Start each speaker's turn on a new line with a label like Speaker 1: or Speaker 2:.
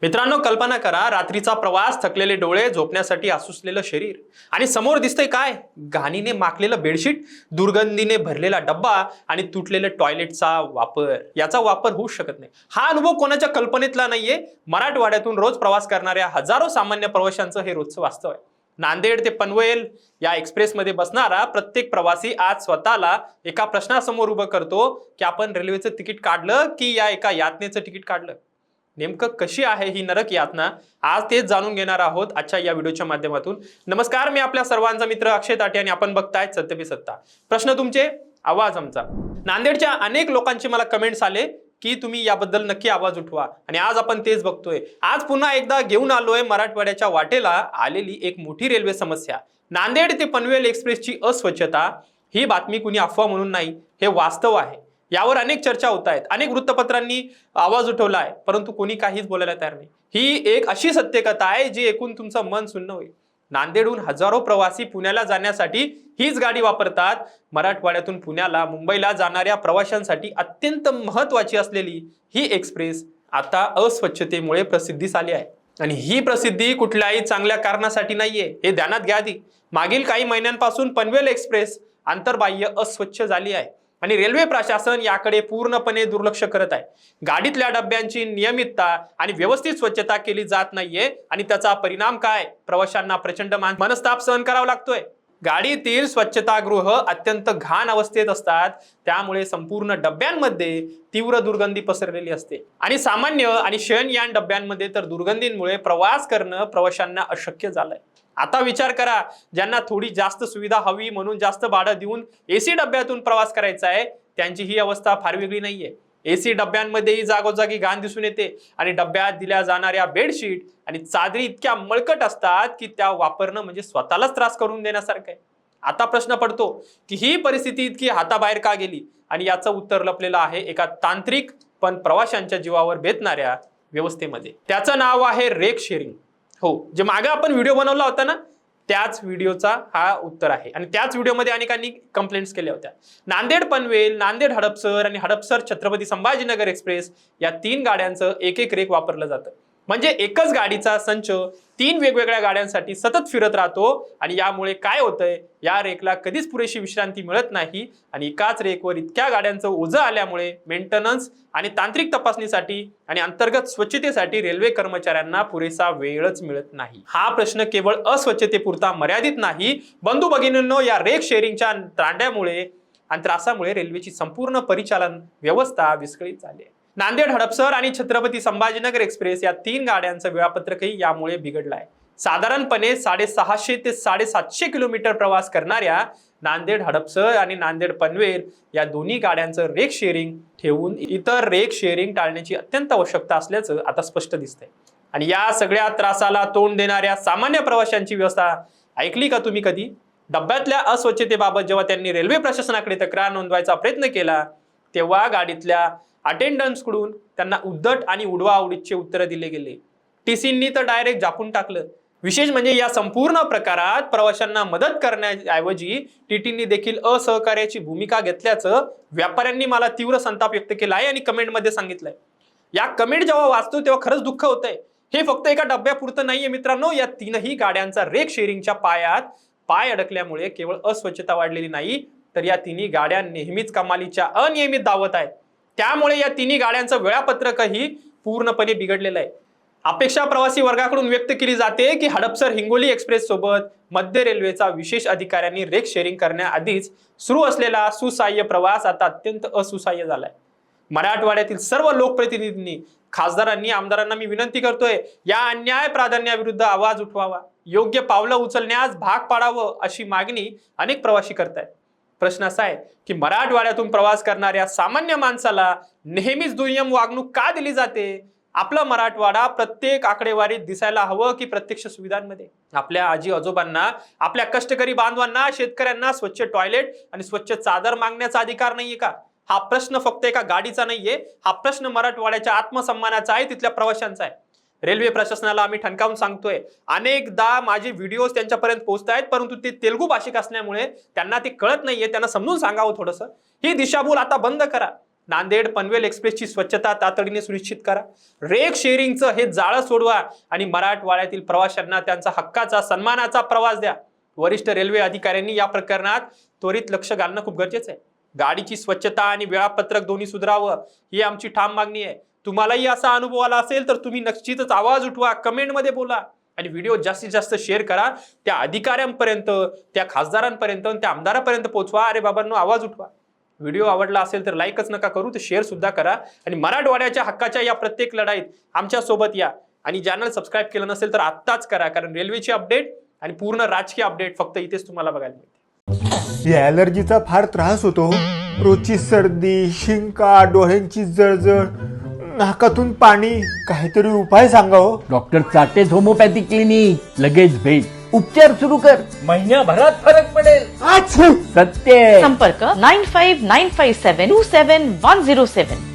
Speaker 1: मित्रांनो, कल्पना करा, रात्रीचा प्रवास, थकलेले डोळे, झोपण्यासाठी आसुसलेलं शरीर आणि समोर दिसतंय काय? घाणीने माखलेलं बेडशीट, दुर्गंधीने भरलेला डब्बा आणि तुटलेलं टॉयलेटचा वापर. याचा वापर होऊ शकत नाही. हा अनुभव कोणाच्या कल्पनेतला नाहीये. मराठवाड्यातून रोज प्रवास करणाऱ्या हजारो सामान्य प्रवाशांचं हे रोजचं वास्तव आहे. नांदेड ते पनवेल या एक्सप्रेसमध्ये बसणारा प्रत्येक प्रवासी आज स्वतःला एका प्रश्नासमोर उभं करतो की आपण रेल्वेचं तिकीट काढलं की या एका यातनेचं तिकीट काढलं. नेमकं कशी आहे ही नरक यातना, आज तेच जाणून घेणार आहोत आजच्या या व्हिडिओच्या माध्यमातून. नमस्कार, मी आपल्या सर्वांचा मित्र अक्षय ताटे आणि आपण बघताय सत्य पे सत्ता. प्रश्न तुमचे, आवाज आमचा. नांदेडच्या अनेक लोकांचे मला कमेंट्स आले की तुम्ही याबद्दल नक्की आवाज उठवा आणि आज आपण तेच बघतोय. आज पुन्हा एकदा घेऊन आलोय मराठवाड्याच्या वाटेला आलेली एक मोठी रेल्वे समस्या. नांदेड ते पनवेल एक्सप्रेसची अस्वच्छता. ही बातमी कुणी अफवा म्हणून नाही, हे वास्तव आहे. यावर अनेक चर्चा होत आहेत, अनेक वृत्तपत्रांनी आवाज उठवला आहे, परंतु कोणी काहीच बोलायला तयार नाही. ही एक अशी सत्यकथा आहे जी ऐकून तुमचं मन सुन्न होईल. नांदेडहून हजारो प्रवासी पुण्याला जाण्यासाठी हीच गाडी वापरतात. मराठवाड्यातून पुण्याला, मुंबईला जाणाऱ्या प्रवाशांसाठी अत्यंत महत्वाची असलेली ही एक्सप्रेस आता अस्वच्छतेमुळे प्रसिद्धीस आली आहे. आणि ही प्रसिद्धी कुठल्याही चांगल्या कारणासाठी नाहीये, हे ध्यानात घ्या आधी. मागील काही महिन्यांपासून पनवेल एक्सप्रेस आंतरबाह्य अस्वच्छ झाली आहे आणि रेल्वे प्रशासन याकडे पूर्णपणे दुर्लक्ष करत आहे. गाडीतल्या डब्यांची नियमितता आणि व्यवस्थित स्वच्छता केली जात नाहीये आणि त्याचा परिणाम काय? प्रवाशांना प्रचंड मनस्ताप सहन करावा लागतोय. गाडीतील स्वच्छतागृह अत्यंत घाण अवस्थेत असतात, त्यामुळे संपूर्ण डब्यांमध्ये तीव्र दुर्गंधी पसरलेली असते आणि सामान्य आणि शयनयान डब्यांमध्ये तर दुर्गंधींमुळे प्रवास करणं प्रवाशांना अशक्य झालंय. आता विचार करा, ज्यांना थोडी जास्त सुविधा हवी म्हणून जास्त भाडं देऊन एसी डब्यातून प्रवास करायचा आहे, त्यांची ही अवस्था फार वेगळी नाहीये. एसी डब्यांमध्येही जागोजागी घाण दिसून येते आणि डब्यात दिल्या जाणाऱ्या बेडशीट आणि चादरी इतक्या मळकट असतात की त्या वापरणं म्हणजे स्वतःलाच त्रास करून देण्यासारखं आहे. आता प्रश्न पडतो की ही परिस्थिती इतकी हाताबाहेर का गेली, आणि याचं उत्तर लपलेलं आहे एका तांत्रिक पण प्रवाशांच्या जीवावर बेतणाऱ्या व्यवस्थेमध्ये. त्याचं नाव आहे रेक शेअरिंग. हो, जे मागे आपण व्हिडिओ बनवला होता ना, त्याच व्हिडिओचा हा उत्तर आहे आणि त्याच व्हिडिओमध्ये अनेकांनी कंप्लेंट्स केल्या होत्या. नांदेड पनवेल, नांदेड हडपसर आणि हडपसर छत्रपती संभाजीनगर एक्सप्रेस या 3 गाड्यांचं एक एक रेक वापरलं जातं. म्हणजे एकच गाडीचा संच 3 वेगवेगळ्या गाड्यांसाठी सतत फिरत राहतो आणि यामुळे काय होतंय, या रेकला कधीच पुरेशी विश्रांती मिळत नाही आणि एकाच रेकवर इतक्या गाड्यांचं ओझं आल्यामुळे मेंटेनन्स आणि तांत्रिक तपासणीसाठी आणि अंतर्गत स्वच्छतेसाठी रेल्वे कर्मचाऱ्यांना पुरेसा वेळच मिळत नाही. हा प्रश्न केवळ अस्वच्छतेपुरता मर्यादित नाही. बंधू भगिनींनो, या रेक शेअरिंगच्या तांड्यामुळे आणि त्रासामुळे रेल्वेची संपूर्ण परिचालन व्यवस्था विस्कळीत झाली आहे. नांदेड हडपसर आणि छत्रपती संभाजीनगर एक्सप्रेस या 3 गाड्यांचं वेळापत्रकही यामुळे बिघडलं आहे. साधारणपणे 650 ते 750 किलोमीटर प्रवास करणाऱ्या नांदेड हडपसर आणि नांदेड पनवेल या दोन्ही गाड्यांचं रेक शेअरिंग ठेवून इतर रेक शेअरिंग टाळण्याची अत्यंत आवश्यकता असल्याचं आता स्पष्ट दिसतंय. आणि या सगळ्या त्रासाला तोंड देणाऱ्या सामान्य प्रवाशांची व्यवस्था ऐकली का तुम्ही कधी? डब्यातल्या अस्वच्छतेबाबत जेव्हा त्यांनी रेल्वे प्रशासनाकडे तक्रार नोंदवायचा प्रयत्न केला, तेव्हा गाडीतल्या अटेंडन्सकडून त्यांना उद्धट आणि उडवाउडीचे उत्तर दिले गेले. टीसींनी तर डायरेक्ट झापून टाकलं. विशेष म्हणजे या संपूर्ण प्रकारात प्रवाशांना मदत करण्याऐवजी टीटींनी देखील असहकार्याची भूमिका घेतल्याचं व्यापाऱ्यांनी मला तीव्र संताप व्यक्त केला आहे आणि कमेंटमध्ये सांगितलंय. या कमेंट जेव्हा वाचतो तेव्हा खरंच दुःख होतंय. हे फक्त एका डब्यापुरतं नाहीये मित्रांनो. या 3ही गाड्यांचा रेक शेअरिंगच्या पायात पाय अडकल्यामुळे केवळ अस्वच्छता वाढलेली नाही, तर या 3ही गाड्या नेहमीच कमालीच्या अनियमित धावत आहेत. त्यामुळे या 3ही गाड्यांचं वेळापत्रकही पूर्णपणे बिघडलेलं आहे. अपेक्षा प्रवासी वर्गाकडून व्यक्त केली जाते की हडपसर हिंगोली एक्सप्रेस सोबत मध्य रेल्वेचा विशेष अधिकाऱ्यांनी रेक शेअरिंग करण्याआधीच सुरू असलेला सुसह्य प्रवास आता अत्यंत असुसह्य झालाय. मराठवाड्यातील सर्व लोकप्रतिनिधींनी, खासदारांनी, आमदारांना मी विनंती करतोय, या अन्याय प्राधान्याविरुद्ध आवाज उठवावा, योग्य पावलं उचलण्यास भाग पाडावं अशी मागणी अनेक प्रवासी करतायत. प्रश्न असा आहे की मराठवाड्यातून प्रवास करणाऱ्या सामान्य माणसाला नेहमीच दुय्यम वागणूक का दिली जाते? आपला मराठवाडा प्रत्येक आकडेवारीत दिसायला हवं की प्रत्यक्ष सुविधांमध्ये? आपल्या आजी आजोबांना, आपल्या कष्टकरी बांधवांना, शेतकऱ्यांना स्वच्छ टॉयलेट आणि स्वच्छ चादर मागण्याचा अधिकार नाहीये का? हा प्रश्न फक्त एका गाडीचा नाहीये, हा प्रश्न मराठवाड्याच्या आत्मसन्मानाचा आहे, तिथल्या प्रवाशांचा आहे. रेल्वे प्रशासनाला आम्ही ठणकावून सांगतोय, अनेकदा माझे व्हिडिओज त्यांच्यापर्यंत पोहोचतायत, परंतु ते तेलुगू भाषिक असल्यामुळे त्यांना ते कळत नाहीये. त्यांना समजून सांगावं थोडंसं. ही दिशाभूल आता बंद करा. नांदेड पनवेल एक्सप्रेसची स्वच्छता तातडीने सुनिश्चित करा. रेक शेअरिंगचं हे जाळं सोडवा आणि मराठवाड्यातील प्रवाशांना त्यांचा हक्काचा सन्मानाचा प्रवास द्या. वरिष्ठ रेल्वे अधिकाऱ्यांनी या प्रकरणात त्वरित लक्ष घालणं खूप गरजेचं आहे. गाडीची स्वच्छता आणि वेळापत्रक दोन्ही सुधारावं ही आमची ठाम मागणी आहे. तुम्हालाही असा अनुभव आला असेल तर तुम्ही निश्चितच आवाज उठवा, कमेंटमध्ये बोला आणि व्हिडिओ जास्तीत जास्त शेअर करा. त्या अधिकाऱ्यांपर्यंत, त्या खासदारांपर्यंत, त्या आमदारापर्यंत पोहोचवा. अरे बाबांनो, आवाज उठवा. व्हिडिओ आवडला असेल तर लाईकच नका करू, तर शेअर सुद्धा करा आणि मराठवाड्याच्या हक्काच्या या प्रत्येक लढाईत आमच्या सोबत या. आणि चॅनल सबस्क्राईब केलं नसेल तर आत्ताच करा, कारण रेल्वेची अपडेट आणि पूर्ण राजकीय अपडेट फक्त इथेच तुम्हाला बघायला मिळते.
Speaker 2: या ॲलर्जीचा फार त्रास होतो. रोजची सर्दी, शिंका, डोळ्यांची जळजळ, नाकातून पाणी. काहीतरी उपाय सांगा हो.
Speaker 3: डॉक्टर चाटेच होमिओपॅथी क्लिनिक. लगेच भेट, उपचार सुरू कर, महिन्याभरात फरक पडेल. सत्य.
Speaker 4: संपर्क 9595727107.